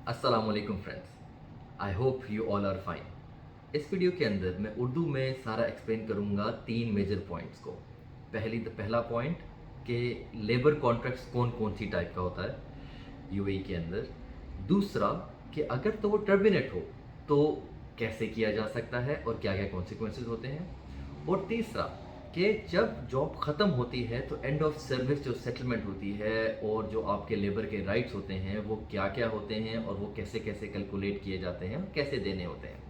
अस्सलाम वालेकुम friends, I hope you all are fine. इस वीडियो के अंदर मैं उर्दू में सारा एक्सप्लेन करूँगा 3 मेजर पॉइंट्स को। पहला पॉइंट कि लेबर कॉन्ट्रैक्ट्स कौन कौन सी टाइप का होता है यूएई के अंदर। दूसरा कि अगर तो वो टर्मिनेट हो तो कैसे किया जा सकता है और क्या क्या कॉन्सिक्वेंसेज होते हैं। और तीसरा कि जब जॉब ख़त्म होती है तो एंड ऑफ सर्विस जो सेटलमेंट होती है और जो आपके लेबर के राइट्स होते हैं वो क्या क्या होते हैं और वो कैसे कैसे कैलकुलेट किए जाते हैं और कैसे देने होते हैं।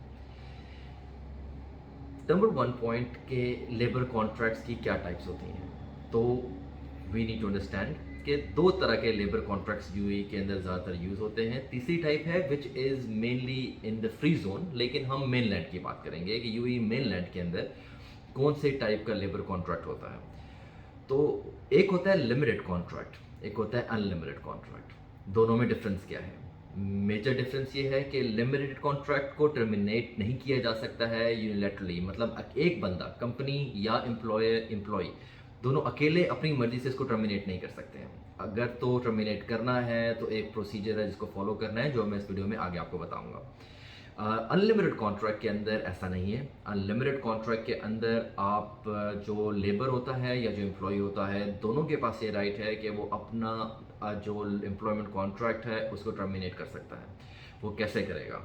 नंबर 1 पॉइंट के लेबर कॉन्ट्रैक्ट्स की क्या टाइप्स होती हैं। तो वी नीड टू अंडरस्टैंड कि 2 तरह के लेबर कॉन्ट्रैक्ट्स यूएई के अंदर ज़्यादातर यूज़ होते हैं। तीसरी टाइप है which is mainly in the free zone, लेकिन हम मेनलैंड की बात करेंगे कि यूएई मेनलैंड के अंदर कौन से टाइप का लेबर कॉन्ट्रैक्ट होता है। तो एक होता है लिमिटेड कॉन्ट्रैक्ट, एक होता है अनलिमिटेड कॉन्ट्रैक्ट। दोनों में डिफरेंस क्या है? मेजर डिफरेंस ये है कि लिमिटेड कॉन्ट्रैक्ट को टर्मिनेट नहीं किया जा सकता है यूनिलैटरली, मतलब एक बंदा कंपनी या एम्प्लॉयर एम्प्लॉय दोनों अकेले अपनी मर्जी से इसको टर्मिनेट नहीं कर सकते हैं। अगर तो टर्मिनेट करना है तो एक प्रोसीजर है जिसको फॉलो करना है, जो मैं इस वीडियो में आगे आपको बताऊंगा। अनलिमिटेड कॉन्ट्रैक्ट के अंदर ऐसा नहीं है। अनलिमिटेड कॉन्ट्रैक्ट के अंदर आप जो लेबर होता है या जो एम्प्लॉय होता है, दोनों के पास ये राइट है कि वो अपना जो एम्प्लॉयमेंट कॉन्ट्रैक्ट है उसको टर्मिनेट कर सकता है। वो कैसे करेगा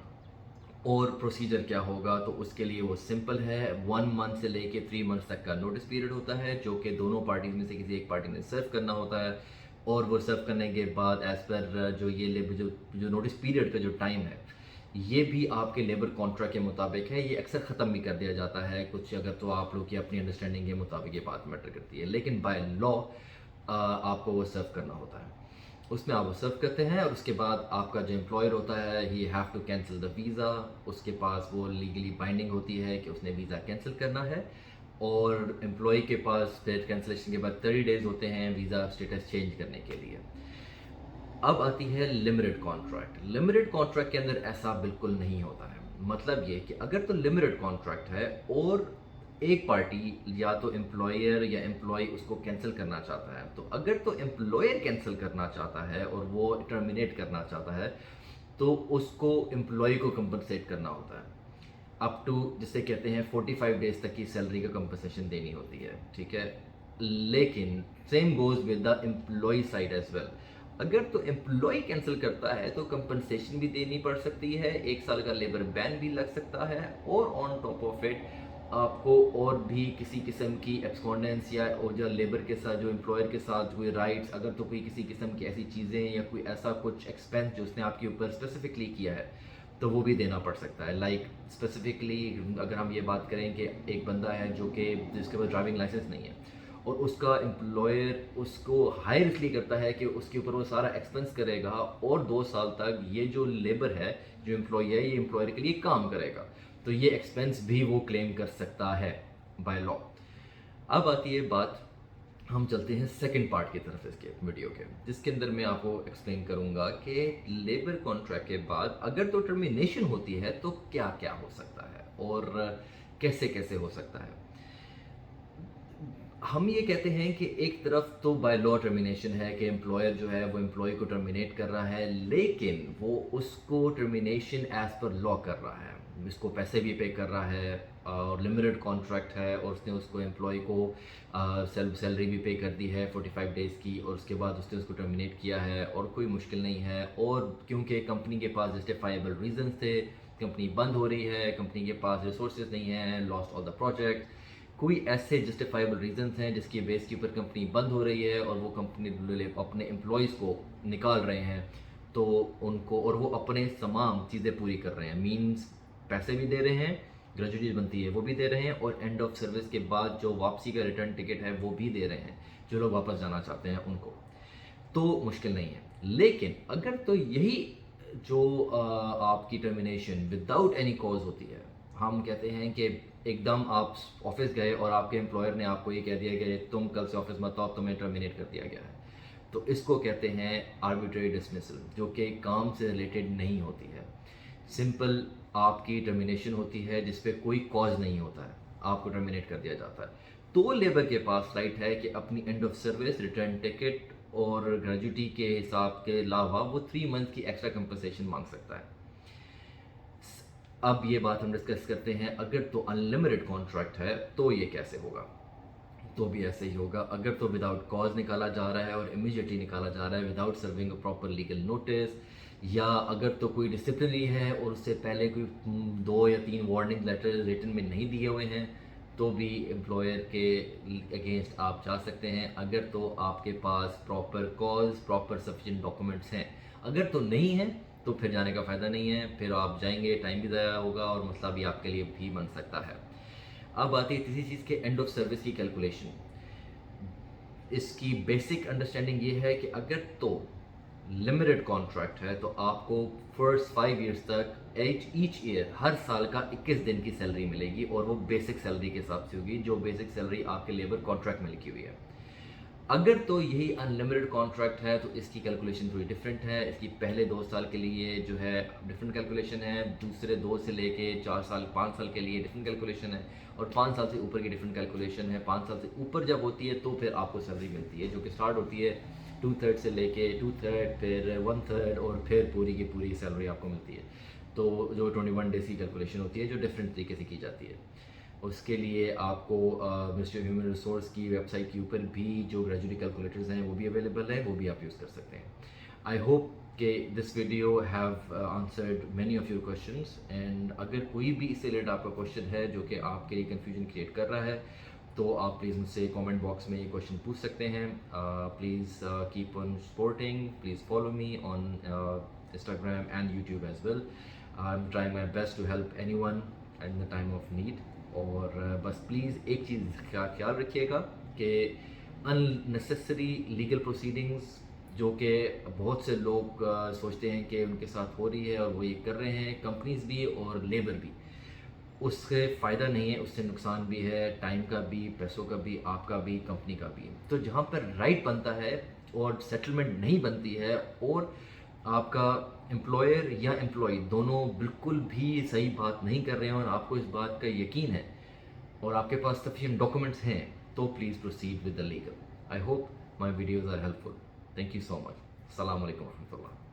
और प्रोसीजर क्या होगा? तो उसके लिए वो सिंपल है। 1 मंथ से लेके 3 मंथ्स तक का नोटिस पीरियड होता है, जो कि दोनों पार्टीज में से किसी एक पार्टी ने सर्व करना होता है। और वो सर्व करने के बाद एज पर जो ये लेबर जो नोटिस पीरियड का जो टाइम है, ये भी आपके लेबर कॉन्ट्रैक्ट के मुताबिक है। ये अक्सर ख़त्म भी कर दिया जाता है कुछ, अगर तो आप लोग की अपनी अंडरस्टैंडिंग के मुताबिक ये बात मैटर करती है, लेकिन बाय लॉ आपको वो सर्व करना होता है। उसमें आप वो सर्व करते हैं और उसके बाद आपका जो एम्प्लॉयर होता है he have to cancel the visa. उसके पास वो लीगली बाइंडिंग होती है कि उसने वीज़ा कैंसिल करना है। और एम्प्लॉय के पास फिर कैंसिलेशन के बाद 30 डेज़ होते हैं वीज़ा स्टेटस चेंज करने के लिए। अब आती है लिमिटेड कॉन्ट्रैक्ट। लिमिटेड कॉन्ट्रैक्ट के अंदर ऐसा बिल्कुल नहीं होता है। मतलब ये कि अगर तो लिमिटेड कॉन्ट्रैक्ट है और एक पार्टी या तो एम्प्लॉयर या एम्प्लॉय उसको कैंसिल करना चाहता है, तो अगर तो एम्प्लॉयर कैंसिल करना चाहता है और वो टर्मिनेट करना चाहता है तो उसको एम्प्लॉय को कंपनसेट करना होता है। अप टू जिसे कहते हैं 45 डेज तक की सैलरी का कंपनसेशन देनी होती है, ठीक है। लेकिन same goes with the employ side as well. अगर तो एम्प्लॉय कैंसिल करता है तो कंपनसेशन भी देनी पड़ सकती है, 1 साल का लेबर बैन भी लग सकता है, और ऑन टॉप ऑफ इट आपको और भी किसी किस्म की एब्सकॉन्डेंस या और जो लेबर के साथ जो एम्प्लॉयर के साथ हुए राइट्स, अगर तो कोई किसी किस्म की ऐसी चीज़ें या कोई ऐसा कुछ एक्सपेंस जो उसने आपके ऊपर स्पेसिफिकली किया है तो वो भी देना पड़ सकता है। लाइक स्पेसिफिकली अगर हम ये बात करें कि एक बंदा है जो कि जिसके पास ड्राइविंग लाइसेंस नहीं है और उसका एम्प्लॉयर उसको हायर इसलिए करता है कि उसके ऊपर वो सारा एक्सपेंस करेगा और 2 साल तक ये जो लेबर है, जो एम्प्लॉय है, ये एम्प्लॉयर के लिए काम करेगा, तो ये एक्सपेंस भी वो क्लेम कर सकता है बाय लॉ। अब आती है बात, हम चलते हैं सेकंड पार्ट की तरफ इसके वीडियो के, जिसके अंदर मैं आपको एक्सप्लेन करूंगा कि लेबर कॉन्ट्रैक्ट के बाद अगर तो टर्मिनेशन होती है तो क्या क्या हो सकता है और कैसे कैसे हो सकता है। हम ये कहते हैं कि एक तरफ तो बाय लॉ टर्मिनेशन है कि एम्प्लॉयर जो है वो एम्प्लॉय को टर्मिनेट कर रहा है, लेकिन वो उसको टर्मिनेशन एज पर लॉ कर रहा है, इसको पैसे भी पे कर रहा है और लिमिटेड कॉन्ट्रैक्ट है और उसने उसको एम्प्लॉय को सैलरी भी पे कर दी है 45 डेज़ की, और उसके बाद उसने उसको टर्मिनेट किया है और कोई मुश्किल नहीं है। और क्योंकि कंपनी के पास जस्टिफाइबल रीजंस थे, कंपनी बंद हो रही है, कंपनी के पास रिसोर्सेज नहीं है, लॉस्ट ऑल द प्रोजेक्ट, कोई ऐसे जस्टिफाइबल रीजंस हैं जिसकी बेस के ऊपर कंपनी बंद हो रही है और वो कंपनी अपने एम्प्लॉयज़ को निकाल रहे हैं, तो उनको, और वो अपने तमाम चीज़ें पूरी कर रहे हैं, मींस पैसे भी दे रहे हैं, ग्रेजुएटी बनती है वो भी दे रहे हैं, और एंड ऑफ सर्विस के बाद जो वापसी का रिटर्न टिकट है वो भी दे रहे हैं जो लोग वापस जाना चाहते हैं उनको, तो मुश्किल नहीं है। लेकिन अगर तो यही जो आपकी टर्मिनेशन विदाउट एनी कॉज होती है, हम कहते हैं कि एकदम आप ऑफिस गए और आपके एम्प्लॉयर ने आपको ये कह दिया कि तुम कल से ऑफिस मत आओ, तुम्हें टर्मिनेट कर दिया गया है, तो इसको कहते हैं आर्बिट्रेरी डिसमिसल, जो कि काम से रिलेटेड नहीं होती है। सिंपल आपकी टर्मिनेशन होती है जिस पे कोई कॉज नहीं होता है, आपको टर्मिनेट कर दिया जाता है। तो लेबर के पास राइट है कि अपनी end of service return ticket और ग्रेजुटी के हिसाब के अलावा वो 3 मंथ की एक्स्ट्रा कंपनसेशन मांग सकता है। अब ये बात हम डिस्कस करते हैं, अगर तो अनलिमिटेड कॉन्ट्रैक्ट है तो ये कैसे होगा। तो भी ऐसे ही होगा। अगर तो विदाउट कॉज निकाला जा रहा है और इमीडिएटली निकाला जा रहा है without serving a proper legal notice, या अगर तो कोई डिसिप्लिनरी है और उससे पहले कोई 2 या 3 वार्निंग लेटर रिटन में नहीं दिए हुए हैं, तो भी एम्प्लॉयर के अगेंस्ट आप जा सकते हैं, अगर तो आपके पास proper cause, proper sufficient documents हैं। अगर तो नहीं है तो फिर जाने का फ़ायदा नहीं है, फिर आप जाएंगे, टाइम भी ज़ाया होगा और मसला भी आपके लिए भी बन सकता है। अब आती है तीसरी चीज़ के एंड ऑफ सर्विस की कैलकुलेशन। इसकी बेसिक अंडरस्टैंडिंग ये है कि अगर तो लिमिटेड कॉन्ट्रैक्ट है तो आपको फर्स्ट 5 ईयर्स तक ईच ईयर हर साल का 21 दिन की सैलरी मिलेगी, और वो बेसिक सैलरी के हिसाब से होगी, जो बेसिक सैलरी आपके लेबर कॉन्ट्रैक्ट में लिखी हुई है। अगर तो यही अनलिमिटेड कॉन्ट्रैक्ट है तो इसकी कैलकुलेशन थोड़ी डिफरेंट है। इसकी पहले 2 साल के लिए जो है डिफरेंट कैलकुलेशन है, दूसरे 2 से लेके 4 साल 5 साल के लिए डिफरेंट कैलकुलेशन है, और 5 साल से ऊपर की डिफरेंट कैलकुलेशन है। 5 साल से ऊपर जब होती है तो फिर आपको सैलरी मिलती है, जो कि स्टार्ट होती है 2/3 से लेके 2/3, फिर 1/3, और फिर पूरी की पूरी सैलरी आपको मिलती है। तो जो 21 डेज की कैलकुलेशन होती है, जो डिफरेंट तरीके से की जाती है। उसके लिए आपको मिनिस्ट्री ऑफ ह्यूमन रिसोर्स की वेबसाइट के ऊपर भी जो ग्रेजुटी कैलकुलेटर्स हैं वो भी अवेलेबल हैं, वो भी आप यूज़ कर सकते हैं। आई होप कि this video have answered many of your questions, and अगर कोई भी इससे रिलेटेड आपका क्वेश्चन है जो कि आपके लिए कन्फ्यूजन क्रिएट कर रहा है, तो आप प्लीज़ मुझसे कमेंट बॉक्स में ये क्वेश्चन पूछ सकते हैं। Please keep on supporting, please follow me on Instagram and YouTube as well. I'm trying my best to help anyone in the time of need. और बस प्लीज़ एक चीज़ का ख्याल रखिएगा कि अननेसेसरी लीगल प्रोसीडिंग्स जो कि बहुत से लोग सोचते हैं कि उनके साथ हो रही है और वो ये कर रहे हैं, कंपनीज भी और लेबर भी, उससे फ़ायदा नहीं है, उससे नुकसान भी है, टाइम का भी, पैसों का भी, आपका भी, कंपनी का भी। तो जहाँ पर राइट बनता है और सेटलमेंट नहीं बनती है, और आपका एम्प्लॉयर या एम्प्लॉय दोनों बिल्कुल भी सही बात नहीं कर रहे हैं और आपको इस बात का यकीन है और आपके पास सफिशिएंट डॉक्यूमेंट्स हैं, तो please proceed with the legal. I hope my videos are helpful. Thank you so much. अस्सलाम वालेकुम रहमतुल्लाह।